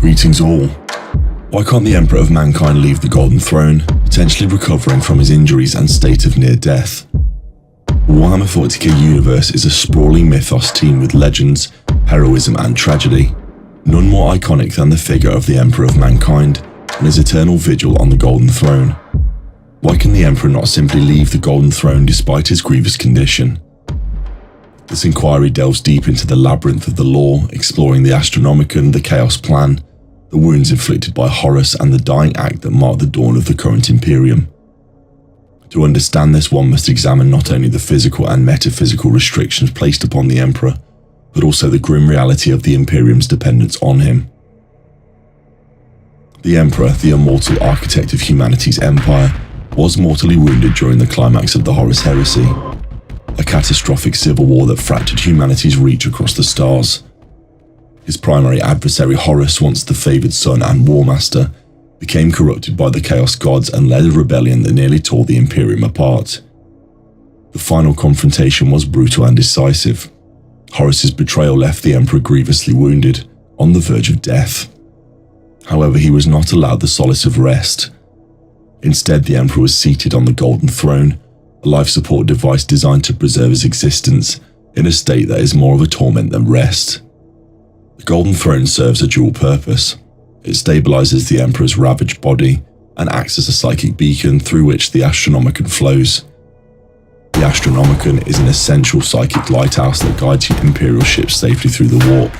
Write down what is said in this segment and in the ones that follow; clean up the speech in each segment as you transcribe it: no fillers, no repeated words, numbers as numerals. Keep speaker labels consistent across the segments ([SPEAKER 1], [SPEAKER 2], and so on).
[SPEAKER 1] Greetings all. Why can't the Emperor of Mankind leave the Golden Throne, potentially recovering from his injuries and state of near death? The Warhammer 40K universe is a sprawling mythos teemed with legends, heroism and tragedy, none more iconic than the figure of the Emperor of Mankind and his eternal vigil on the Golden Throne. Why can the Emperor not simply leave the Golden Throne despite his grievous condition? This inquiry delves deep into the labyrinth of the lore, exploring the Astronomicon, the Chaos Plan, the wounds inflicted by Horus, and the dying act that marked the dawn of the current Imperium. To understand this, one must examine not only the physical and metaphysical restrictions placed upon the Emperor, but also the grim reality of the Imperium's dependence on him. The Emperor, the immortal architect of humanity's empire, was mortally wounded during the climax of the Horus Heresy, a catastrophic civil war that fractured humanity's reach across the stars. His primary adversary Horus, once the favoured son and war master, became corrupted by the Chaos Gods and led a rebellion that nearly tore the Imperium apart. The final confrontation was brutal and decisive. Horus's betrayal left the Emperor grievously wounded, on the verge of death. However, he was not allowed the solace of rest. Instead, the Emperor was seated on the Golden Throne, a life support device designed to preserve his existence in a state that is more of a torment than rest. The Golden Throne serves a dual purpose. It stabilizes the Emperor's ravaged body and acts as a psychic beacon through which the Astronomicon flows. The Astronomicon is an essential psychic lighthouse that guides Imperial ships safely through the warp,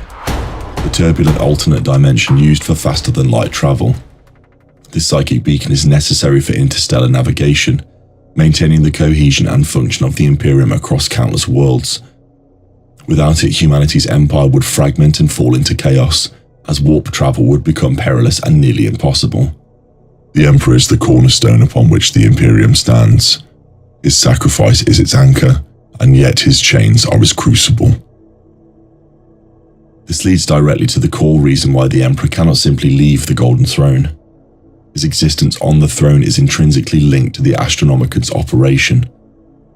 [SPEAKER 1] the turbulent alternate dimension used for faster-than-light travel. This psychic beacon is necessary for interstellar navigation, maintaining the cohesion and function of the Imperium across countless worlds. Without it, humanity's empire would fragment and fall into chaos, as warp travel would become perilous and nearly impossible. The Emperor is the cornerstone upon which the Imperium stands. His sacrifice is its anchor, and yet his chains are his crucible. This leads directly to the core reason why the Emperor cannot simply leave the Golden Throne. His existence on the throne is intrinsically linked to the Astronomicon's operation.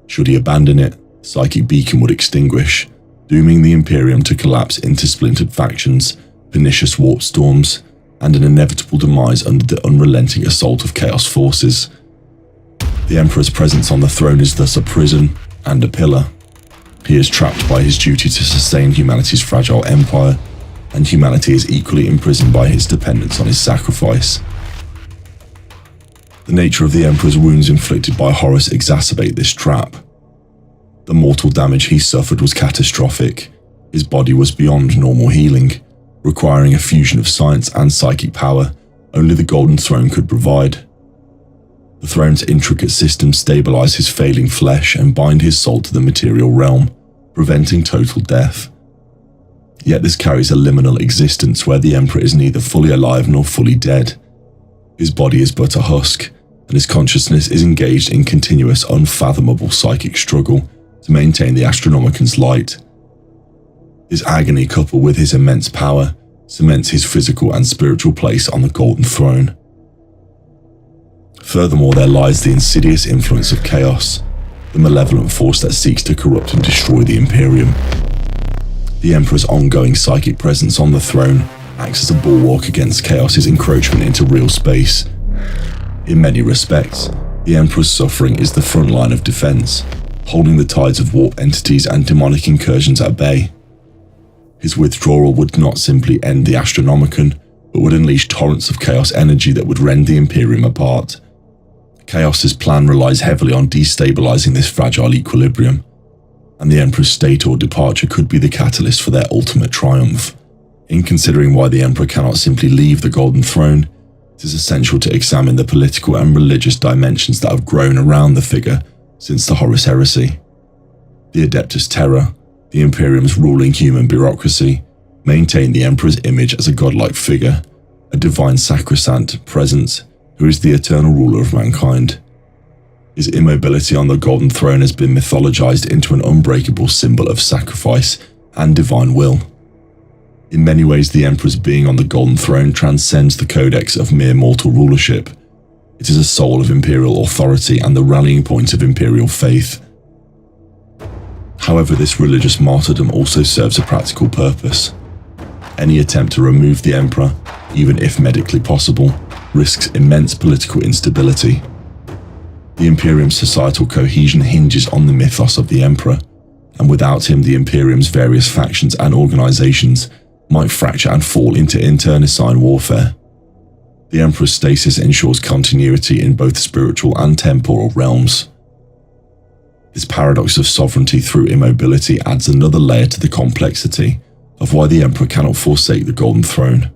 [SPEAKER 1] Should he abandon it, the psychic beacon would extinguish, dooming the Imperium to collapse into splintered factions, pernicious warp storms, and an inevitable demise under the unrelenting assault of Chaos forces. The Emperor's presence on the throne is thus a prison and a pillar. He is trapped by his duty to sustain humanity's fragile empire, and humanity is equally imprisoned by his dependence on his sacrifice. The nature of the Emperor's wounds inflicted by Horus exacerbate this trap. The mortal damage he suffered was catastrophic. His body was beyond normal healing, requiring a fusion of science and psychic power only the Golden Throne could provide. The throne's intricate systems stabilize his failing flesh and bind his soul to the material realm, preventing total death. Yet this carries a liminal existence where the Emperor is neither fully alive nor fully dead. His body is but a husk, and his consciousness is engaged in continuous, unfathomable psychic struggle to maintain the Astronomicon's light. His agony, coupled with his immense power, cements his physical and spiritual place on the Golden Throne. Furthermore, there lies the insidious influence of chaos, the malevolent force that seeks to corrupt and destroy the Imperium. The Emperor's ongoing psychic presence on the throne acts as a bulwark against chaos's encroachment into real space. In many respects, the Emperor's suffering is the front line of defense, holding the tides of warp entities and demonic incursions at bay. His withdrawal would not simply end the Astronomicon, but would unleash torrents of chaos energy that would rend the Imperium apart. Chaos's plan relies heavily on destabilizing this fragile equilibrium, and the Emperor's state or departure could be the catalyst for their ultimate triumph. In considering why the Emperor cannot simply leave the Golden Throne, it is essential to examine the political and religious dimensions that have grown around the figure since the Horus Heresy. The Adeptus Terra, the Imperium's ruling human bureaucracy, maintain the Emperor's image as a godlike figure, a divine sacrosanct presence who is the eternal ruler of mankind. His immobility on the Golden Throne has been mythologized into an unbreakable symbol of sacrifice and divine will. In many ways, the Emperor's being on the Golden Throne transcends the codex of mere mortal rulership. It is a soul of imperial authority and the rallying point of imperial faith. However, this religious martyrdom also serves a practical purpose. Any attempt to remove the Emperor, even if medically possible, risks immense political instability. The Imperium's societal cohesion hinges on the mythos of the Emperor, and without him the Imperium's various factions and organizations might fracture and fall into internecine warfare. The Emperor's stasis ensures continuity in both spiritual and temporal realms. This paradox of sovereignty through immobility adds another layer to the complexity of why the Emperor cannot forsake the Golden Throne.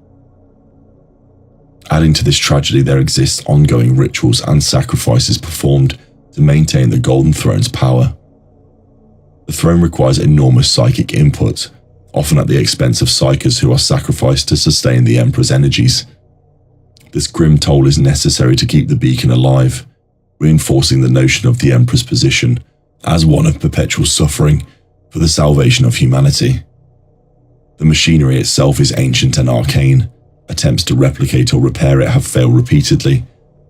[SPEAKER 1] Adding to this tragedy, there exists ongoing rituals and sacrifices performed to maintain the Golden Throne's power. The throne requires enormous psychic input, often at the expense of psykers who are sacrificed to sustain the Emperor's energies. This grim toll is necessary to keep the beacon alive, reinforcing the notion of the Emperor's position as one of perpetual suffering for the salvation of humanity. The machinery itself is ancient and arcane. Attempts to replicate or repair it have failed repeatedly,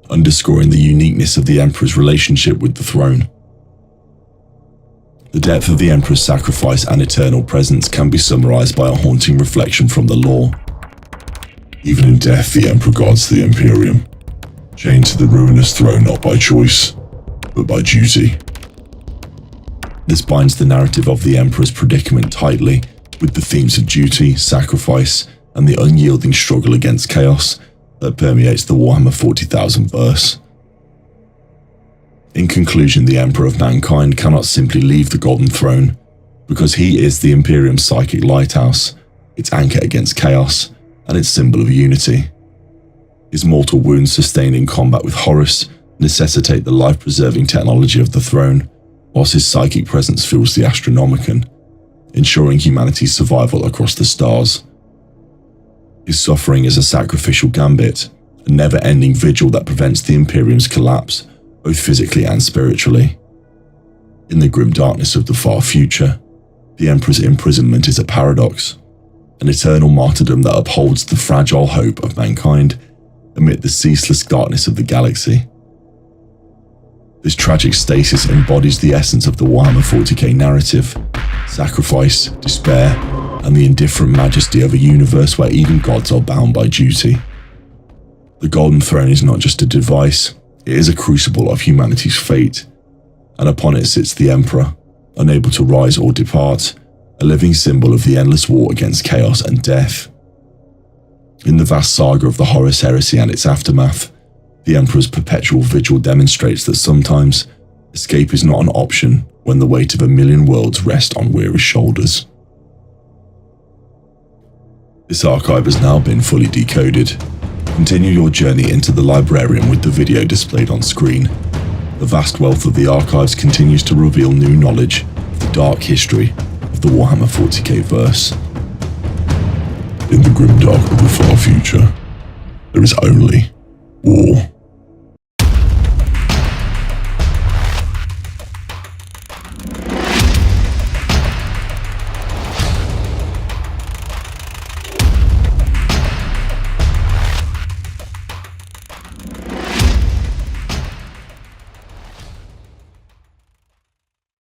[SPEAKER 1] underscoring the uniqueness of the Emperor's relationship with the throne. The depth of the Emperor's sacrifice and eternal presence can be summarized by a haunting reflection from the lore. Even in death, the Emperor guards the Imperium, chained to the ruinous throne not by choice, but by duty. This binds the narrative of the Emperor's predicament tightly with the themes of duty, sacrifice, and the unyielding struggle against chaos that permeates the Warhammer 40,000 verse. In conclusion, the Emperor of Mankind cannot simply leave the Golden Throne, because he is the Imperium's psychic lighthouse, its anchor against chaos, and its symbol of unity. His mortal wounds sustained in combat with Horus necessitate the life-preserving technology of the throne, whilst his psychic presence fuels the Astronomicon, ensuring humanity's survival across the stars. His suffering is a sacrificial gambit, a never-ending vigil that prevents the Imperium's collapse, both physically and spiritually. In the grim darkness of the far future, the Emperor's imprisonment is a paradox, an eternal martyrdom that upholds the fragile hope of mankind amid the ceaseless darkness of the galaxy. This tragic stasis embodies the essence of the Warhammer 40K narrative: sacrifice, despair, and the indifferent majesty of a universe where even gods are bound by duty. The Golden Throne is not just a device, it is a crucible of humanity's fate, and upon it sits the Emperor, unable to rise or depart, a living symbol of the endless war against chaos and death. In the vast saga of the Horus Heresy and its aftermath, the Emperor's perpetual vigil demonstrates that sometimes escape is not an option when the weight of a million worlds rest on weary shoulders. This archive has now been fully decoded. Continue your journey into the librarium with the video displayed on screen. The vast wealth of the archives continues to reveal new knowledge of the dark history of the Warhammer 40K verse. In the grim dark of the far future, there is only war.